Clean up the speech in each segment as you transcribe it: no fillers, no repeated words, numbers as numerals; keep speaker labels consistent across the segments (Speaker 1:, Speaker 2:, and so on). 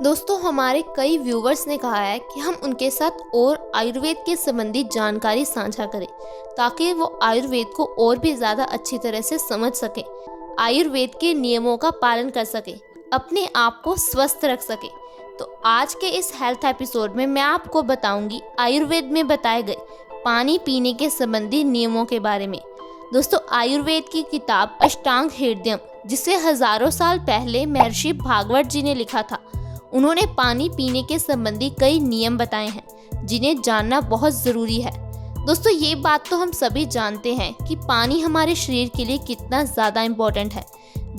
Speaker 1: दोस्तों, हमारे कई व्यूवर्स ने कहा है कि हम उनके साथ और आयुर्वेद के संबंधित जानकारी साझा करें ताकि वो आयुर्वेद को और भी ज़्यादा अच्छी तरह से समझ सके, आयुर्वेद के नियमों का पालन कर सके, अपने आप को स्वस्थ रख सके। तो आज के इस हेल्थ एपिसोड में मैं आपको बताऊंगी आयुर्वेद में बताए गए पानी पीने के संबंधी नियमों के बारे में। दोस्तों, आयुर्वेद की किताब अष्टांग हृदयम, जिसे हजारों साल पहले महर्षि भागवत जी ने लिखा था, उन्होंने पानी पीने के संबंधी कई नियम बताए हैं जिन्हें जानना बहुत ज़रूरी है। दोस्तों, ये बात तो हम सभी जानते हैं कि पानी हमारे शरीर के लिए कितना ज़्यादा इम्पोर्टेंट है।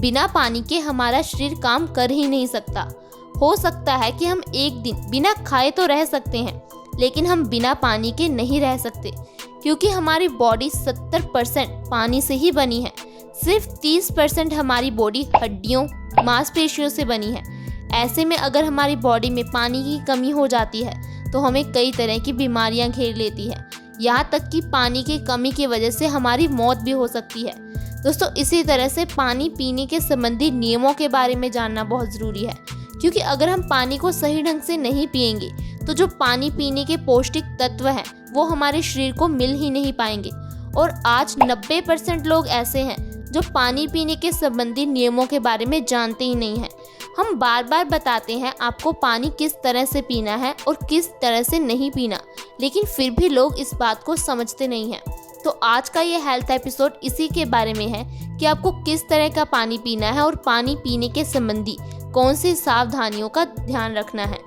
Speaker 1: बिना पानी के हमारा शरीर काम कर ही नहीं सकता। हो सकता है कि हम एक दिन बिना खाए तो रह सकते हैं, लेकिन हम बिना पानी के नहीं रह सकते, क्योंकि हमारी बॉडी 70% पानी से ही बनी है। सिर्फ 30% हमारी बॉडी हड्डियों, मांसपेशियों से बनी है। ऐसे में अगर हमारी बॉडी में पानी की कमी हो जाती है तो हमें कई तरह की बीमारियां घेर लेती है। यहाँ तक कि पानी की कमी की वजह से हमारी मौत भी हो सकती है। दोस्तों, इसी तरह से पानी पीने के संबंधी नियमों के बारे में जानना बहुत ज़रूरी है, क्योंकि अगर हम पानी को सही ढंग से नहीं पिएंगे तो जो पानी पीने के पौष्टिक तत्व हैं वो हमारे शरीर को मिल ही नहीं पाएंगे। और आज 90% लोग ऐसे हैं जो पानी पीने के संबंधी नियमों के बारे में जानते ही नहीं हैं। हम बार बार बताते हैं आपको पानी किस तरह से पीना है और किस तरह से नहीं पीना, लेकिन फिर भी लोग इस बात को समझते नहीं हैं। तो आज का ये हेल्थ एपिसोड इसी के बारे में है कि आपको किस तरह का पानी पीना है और पानी पीने के संबंधी कौन सी सावधानियों का ध्यान रखना है।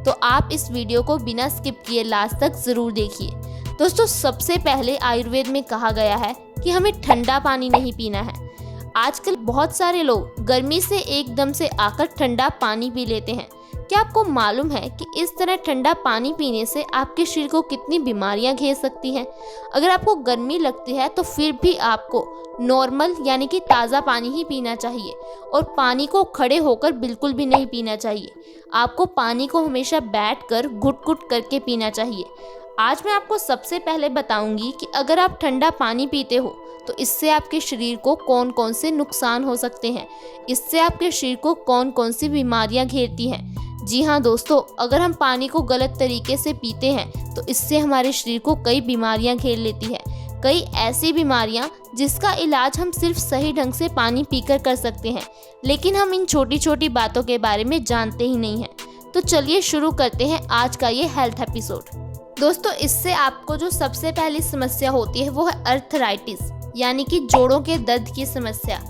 Speaker 1: तो आप इस वीडियो को बिना स्किप किए लास्ट तक ज़रूर देखिए। दोस्तों, सबसे पहले आयुर्वेद में कहा गया है कि हमें ठंडा पानी नहीं पीना है। आजकल बहुत सारे लोग गर्मी से एकदम से आकर ठंडा पानी पी लेते हैं। क्या आपको मालूम है कि इस तरह ठंडा पानी पीने से आपके शरीर को कितनी बीमारियां घेर सकती हैं? अगर आपको गर्मी लगती है तो फिर भी आपको नॉर्मल यानी कि ताज़ा पानी ही पीना चाहिए, और पानी को खड़े होकर बिल्कुल भी नहीं पीना चाहिए। आपको पानी को हमेशा बैठकर घुट-घुट करके पीना चाहिए। आज मैं आपको सबसे पहले बताऊंगी कि अगर आप ठंडा पानी पीते हो तो इससे आपके शरीर को कौन कौन से नुकसान हो सकते हैं, इससे आपके शरीर को कौन कौन सी बीमारियां घेरती हैं। जी हाँ दोस्तों, अगर हम पानी को गलत तरीके से पीते हैं तो इससे हमारे शरीर को कई बीमारियां घेर लेती है। कई ऐसी बीमारियां जिसका इलाज हम सिर्फ सही ढंग से पानी पीकर कर सकते हैं, लेकिन हम इन छोटी छोटी बातों के बारे में जानते ही नहीं हैं। तो चलिए शुरू करते हैं आज का ये हेल्थ एपिसोड। दोस्तों, इससे आपको जो सबसे पहली समस्या होती है वो है अर्थराइटिस, यानी कि जोड़ों के दर्द की समस्या।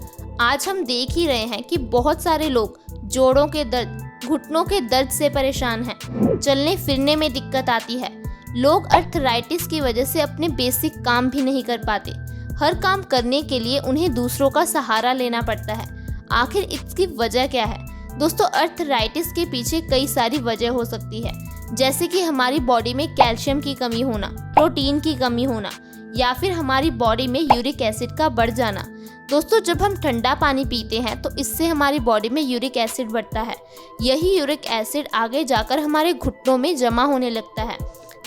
Speaker 1: आज हम देख ही रहे हैं कि बहुत सारे लोग जोड़ों के दर्द, घुटनों के दर्द से परेशान हैं। चलने फिरने में दिक्कत आती है। लोग अर्थराइटिस की वजह से अपने बेसिक काम भी नहीं कर पाते। हर काम करने के लिए उन्हें दूसरों का सहारा लेना पड़ता है। आखिर इसकी वजह क्या है? दोस्तों, अर्थराइटिस के पीछे कई सारी वजह हो सकती है, जैसे कि हमारी बॉडी में कैल्शियम की कमी होना, प्रोटीन की कमी होना, या फिर हमारी बॉडी में यूरिक एसिड का बढ़ जाना। दोस्तों, जब हम ठंडा पानी पीते हैं तो इससे हमारी बॉडी में यूरिक एसिड बढ़ता है। यही यूरिक एसिड आगे जाकर हमारे घुटनों में जमा होने लगता है,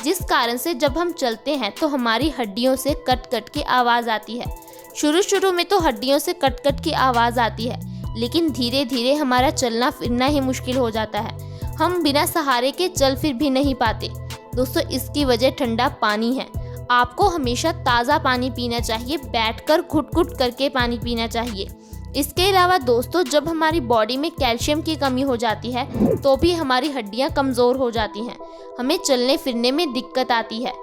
Speaker 1: जिस कारण से जब हम चलते हैं तो हमारी हड्डियों से कट कट की आवाज़ आती है। शुरू में तो हड्डियों से कट कट की आवाज़ आती है, लेकिन धीरे धीरे हमारा चलना फिरना ही मुश्किल हो जाता है। हम बिना सहारे के चल फिर भी नहीं पाते। दोस्तों, इसकी वजह ठंडा पानी है। आपको हमेशा ताज़ा पानी पीना चाहिए, बैठकर घुट-घुट करके पानी पीना चाहिए। इसके अलावा दोस्तों, जब हमारी बॉडी में कैल्शियम की कमी हो जाती है तो भी हमारी हड्डियां कमज़ोर हो जाती हैं। हमें चलने फिरने में दिक्कत आती है।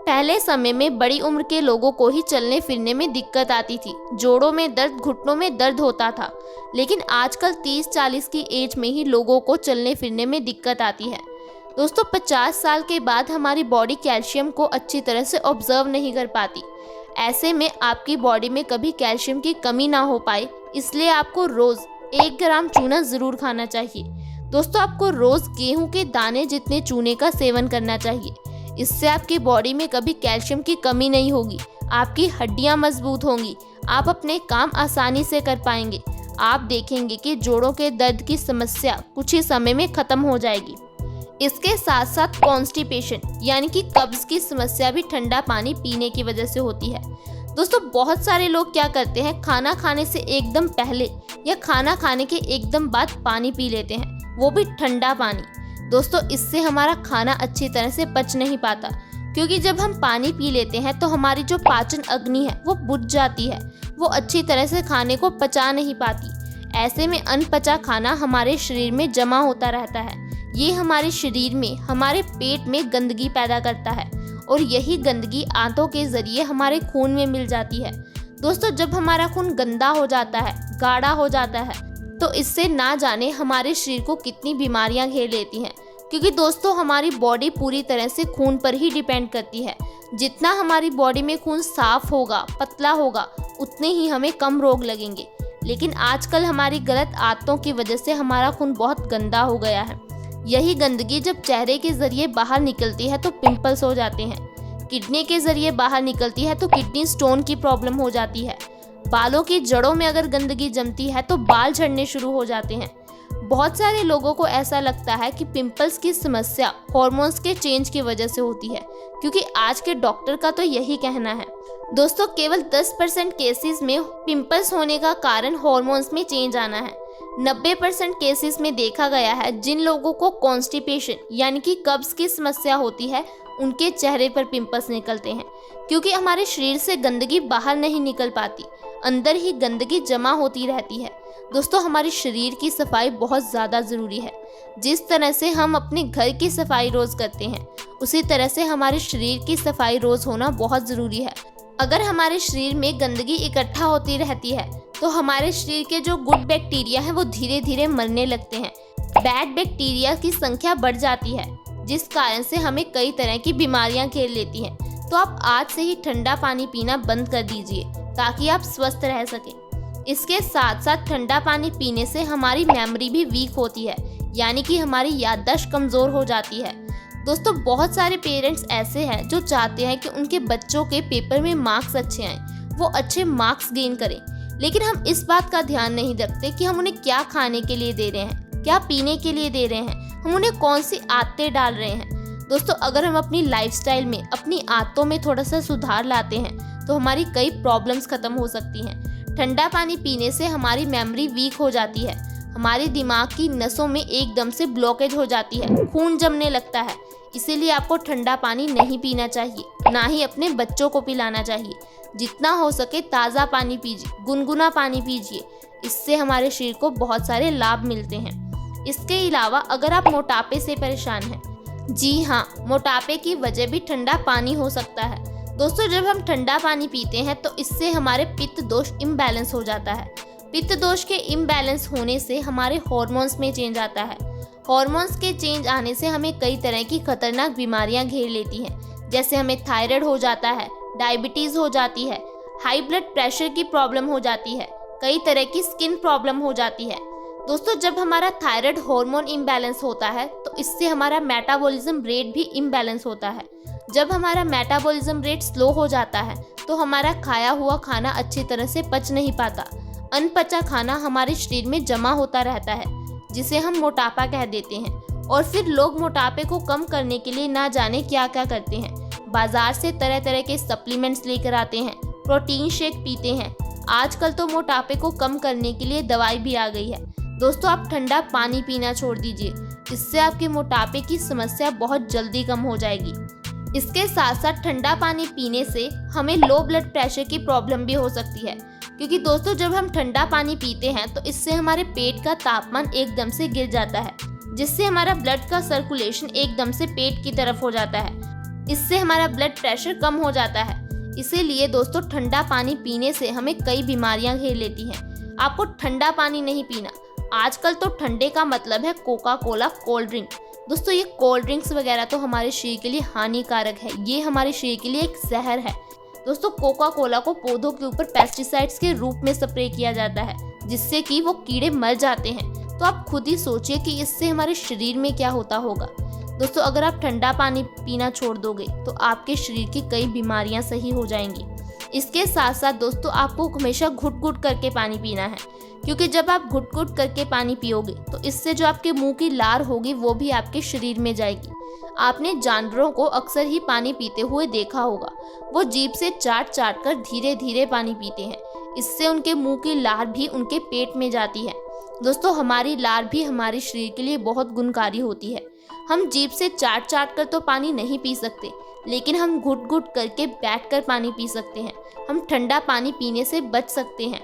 Speaker 1: पहले समय में बड़ी उम्र के लोगों को ही चलने फिरने में दिक्कत आती थी, जोड़ों में दर्द, घुटनों में दर्द होता था, लेकिन आजकल 30-40 की एज में ही लोगों को चलने फिरने में दिक्कत आती है। दोस्तों, 50 साल के बाद हमारी बॉडी कैल्शियम को अच्छी तरह से ऑब्जर्व नहीं कर पाती। ऐसे में आपकी बॉडी में कभी कैल्शियम की कमी ना हो पाए, इसलिए आपको रोज़ 1 ग्राम चूना ज़रूर खाना चाहिए। दोस्तों, आपको रोज़ गेहूं के दाने जितने चूने का सेवन करना चाहिए। इससे आपकी बॉडी में कभी कैल्शियम की कमी नहीं होगी, आपकी हड्डियां मजबूत होंगी, आप अपने काम आसानी से कर पाएंगे। आप देखेंगे कि जोड़ों के दर्द की समस्या कुछ ही समय में ख़त्म हो जाएगी। इसके साथ साथ कॉन्स्टिपेशन यानी कि कब्ज़ की समस्या भी ठंडा पानी पीने की वजह से होती है। दोस्तों, बहुत सारे लोग क्या करते हैं, खाना खाने से एकदम पहले या खाना खाने के एकदम बाद पानी पी लेते हैं। वो भी ठंडा पानी। दोस्तों इससे हमारा खाना अच्छी तरह से पच नहीं पाता, क्योंकि जब हम पानी पी लेते हैं तो हमारी जो पाचन अग्नि है वो बुझ जाती है, वो अच्छी तरह से खाने को पचा नहीं पाती। ऐसे में अनपचा खाना हमारे शरीर में जमा होता रहता है। ये हमारे शरीर में, हमारे पेट में गंदगी पैदा करता है और यही गंदगी आंतों के जरिए हमारे खून में मिल जाती है। दोस्तों जब हमारा खून गंदा हो जाता है, गाढ़ा हो जाता है, तो इससे ना जाने हमारे शरीर को कितनी बीमारियां घेर लेती हैं। क्योंकि दोस्तों हमारी बॉडी पूरी तरह से खून पर ही डिपेंड करती है। जितना हमारी बॉडी में खून साफ होगा, पतला होगा, उतने ही हमें कम रोग लगेंगे। लेकिन आजकल हमारी गलत आदतों की वजह से हमारा खून बहुत गंदा हो गया है। यही गंदगी जब चेहरे के जरिए बाहर निकलती है तो पिंपल्स हो जाते हैं, किडनी के जरिए बाहर निकलती है तो किडनी स्टोन की प्रॉब्लम हो जाती है, बालों की जड़ों में अगर गंदगी जमती है तो बाल झड़ने शुरू हो जाते हैं। बहुत सारे लोगों को ऐसा लगता है कि पिंपल्स की समस्या हॉर्मोन्स के चेंज की वजह से होती है, क्योंकि आज के डॉक्टर का तो यही कहना है। दोस्तों केवल 10% केसेस में पिंपल्स होने का कारण हॉर्मोन्स में चेंज आना है। 90% केसेस में देखा गया है जिन लोगों को कॉन्स्टिपेशन यानी कि कब्ज की समस्या होती है, उनके चेहरे पर पिंपल्स निकलते हैं, क्योंकि हमारे शरीर से गंदगी बाहर नहीं निकल पाती, अंदर ही गंदगी जमा होती रहती है। दोस्तों हमारे शरीर की सफाई बहुत ज़्यादा ज़रूरी है। जिस तरह से हम अपने घर की सफाई रोज़ करते हैं, उसी तरह से हमारे शरीर की सफाई रोज़ होना बहुत ज़रूरी है। अगर हमारे शरीर में गंदगी इकट्ठा होती रहती है तो हमारे शरीर के जो गुड बैक्टीरिया हैं वो धीरे धीरे मरने लगते हैं, बैड बैक्टीरिया की संख्या बढ़ जाती है, जिस कारण से हमें कई तरह की बीमारियां घेर लेती हैं। तो आप आज से ही ठंडा पानी पीना बंद कर दीजिए ताकि आप स्वस्थ रह सकें। इसके साथ साथ ठंडा पानी पीने से हमारी मेमोरी भी वीक होती है, यानी कि हमारी याददाश्त कमज़ोर हो जाती है। दोस्तों बहुत सारे पेरेंट्स ऐसे हैं जो चाहते हैं कि उनके बच्चों के पेपर में मार्क्स अच्छे आएँ, वो अच्छे मार्क्स गेन करें, लेकिन हम इस बात का ध्यान नहीं रखते कि हम उन्हें क्या खाने के लिए दे रहे हैं, क्या पीने के लिए दे रहे हैं, हम उन्हें कौन सी आदतें डाल रहे हैं। दोस्तों अगर हम अपनी लाइफस्टाइल में, अपनी आदतों में थोड़ा सा सुधार लाते हैं तो हमारी कई प्रॉब्लम्स खत्म हो सकती हैं। ठंडा पानी पीने से हमारी मेमोरी वीक हो जाती है, हमारी दिमाग की नसों में एकदम से ब्लॉकेज हो जाती है, खून जमने लगता है। इसीलिए आपको ठंडा पानी नहीं पीना चाहिए, ना ही अपने बच्चों को पिलाना चाहिए। जितना हो सके ताज़ा पानी पीजिए, गुनगुना पानी पीजिए, इससे हमारे शरीर को बहुत सारे लाभ मिलते हैं। इसके अलावा अगर आप मोटापे से परेशान हैं, जी हाँ, मोटापे की वजह भी ठंडा पानी हो सकता है। दोस्तों जब हम ठंडा पानी पीते हैं तो इससे हमारे पित्त दोष इम्बैलेंस हो जाता है। पित्त दोष के इम्बैलेंस होने से हमारे हॉर्मोन्स में चेंज आता है। हॉर्मोन्स के चेंज आने से हमें कई तरह की खतरनाक बीमारियां घेर लेती हैं, जैसे हमें थायराइड हो जाता है, डायबिटीज़ हो जाती है, हाई ब्लड प्रेशर की प्रॉब्लम हो जाती है, कई तरह की स्किन प्रॉब्लम हो जाती है। दोस्तों जब हमारा थायराइड हार्मोन इम्बैलेंस होता है तो इससे हमारा मेटाबॉलिज्म रेट भी इम्बैलेंस होता है। जब हमारा मेटाबॉलिज्म रेट स्लो हो जाता है तो हमारा खाया हुआ खाना अच्छी तरह से पच नहीं पाता, अनपचा खाना हमारे शरीर में जमा होता रहता है, जिसे हम मोटापा कह देते हैं। और फिर लोग मोटापे को कम करने के लिए ना जाने क्या क्या करते हैं, बाजार से तरह तरह के सप्लीमेंट्स लेकर आते हैं, प्रोटीन शेक पीते हैं। आजकल तो मोटापे को कम करने के लिए दवाई भी आ गई है। दोस्तों आप ठंडा पानी पीना छोड़ दीजिए, इससे आपके मोटापे की समस्या बहुत जल्दी कम हो जाएगी। इसके साथ साथ ठंडा पानी पीने से हमें लो ब्लड प्रेशर की प्रॉब्लम भी हो सकती है, क्योंकि दोस्तों जब हम ठंडा पानी पीते हैं तो इससे हमारे पेट का तापमान एकदम से गिर जाता है, जिससे हमारा ब्लड का सर्कुलेशन एकदम से पेट की तरफ हो जाता है। इससे हमारा ब्लड प्रेशर कम हो जाता है। इसीलिए दोस्तों ठंडा पानी पीने से हमें कई बीमारियां घेर लेती हैं। आपको ठंडा पानी नहीं पीना। आजकल तो ठंडे का मतलब है कोका कोला, कोल्ड ड्रिंक। दोस्तों ये कोल्ड ड्रिंक्स वगैरह तो हमारे शरीर के लिए हानिकारक है, ये हमारे शरीर के लिए एक जहर है। दोस्तों कोका कोला को पौधों के ऊपर पेस्टिसाइड्स के रूप में स्प्रे किया जाता है, जिससे कि वो कीड़े मर जाते हैं। तो आप खुद ही सोचिए कि इससे हमारे शरीर में क्या होता होगा। दोस्तों अगर आप ठंडा पानी पीना छोड़ दोगे तो आपके शरीर की कई बीमारियां सही हो जाएंगी। इसके साथ साथ दोस्तों आपको हमेशा घुट घुट करके पानी पीना है, क्योंकि जब आप घुट घुट करके पानी पियोगे तो इससे जो आपके मुंह की लार होगी वो भी आपके शरीर में जाएगी। आपने जानवरों को अक्सर ही पानी पीते हुए देखा होगा, वो जीभ से चाट चाट कर धीरे धीरे पानी पीते हैं। इससे उनके मुंह की लार भी उनके पेट में जाती है दोस्तों, हमारी लार भी हमारे शरीर के लिए बहुत गुणकारी होती है। हम जीभ से चाट चाट कर तो पानी नहीं पी सकते, लेकिन हम घुट घुट करके बैठकर पानी पी सकते हैं। हम ठंडा पानी पीने से बच सकते हैं।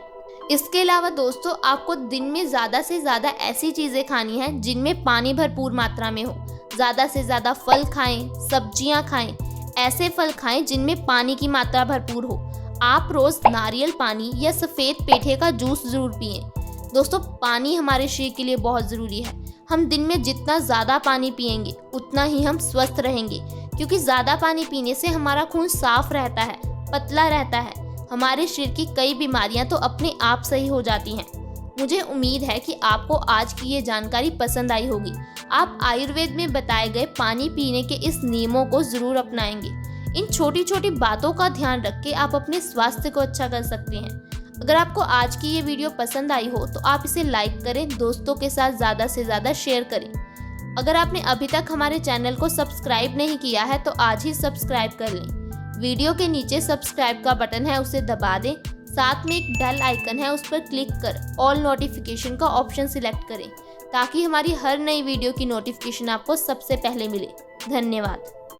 Speaker 1: इसके अलावा दोस्तों, आपको दिन में ज़्यादा से ज़्यादा ऐसी चीज़ें खानी हैं जिनमें पानी भरपूर मात्रा में हो। ज़्यादा से ज़्यादा फल खाएं, सब्जियां खाएं, ऐसे फल खाएं जिनमें पानी की मात्रा भरपूर हो। आप रोज़ नारियल पानी या सफ़ेद पेठे का जूस ज़रूर पिएं। दोस्तों, पानी हमारे शरीर के लिए बहुत ज़रूरी है। हम दिन में जितना ज़्यादा पानी पिएंगे उतना ही हम स्वस्थ रहेंगे, क्योंकि ज़्यादा पानी पीने से हमारा खून साफ रहता है, पतला रहता है। हमारे शरीर की कई बीमारियां तो अपने आप सही हो जाती हैं। मुझे उम्मीद है कि आपको आज की ये जानकारी पसंद आई होगी। आप आयुर्वेद में बताए गए पानी पीने के इस नियमों को ज़रूर अपनाएंगे। इन छोटी छोटी बातों का ध्यान रख के आप अपने स्वास्थ्य को अच्छा कर सकते हैं। अगर आपको आज की ये वीडियो पसंद आई हो तो आप इसे लाइक करें, दोस्तों के साथ ज़्यादा से ज़्यादा शेयर करें। अगर आपने अभी तक हमारे चैनल को सब्सक्राइब नहीं किया है तो आज ही सब्सक्राइब कर लें। वीडियो के नीचे सब्सक्राइब का बटन है, उसे दबा दें। साथ में एक बेल आइकन है, उस पर क्लिक कर ऑल नोटिफिकेशन का ऑप्शन सिलेक्ट करें, ताकि हमारी हर नई वीडियो की नोटिफिकेशन आपको सबसे पहले मिले। धन्यवाद।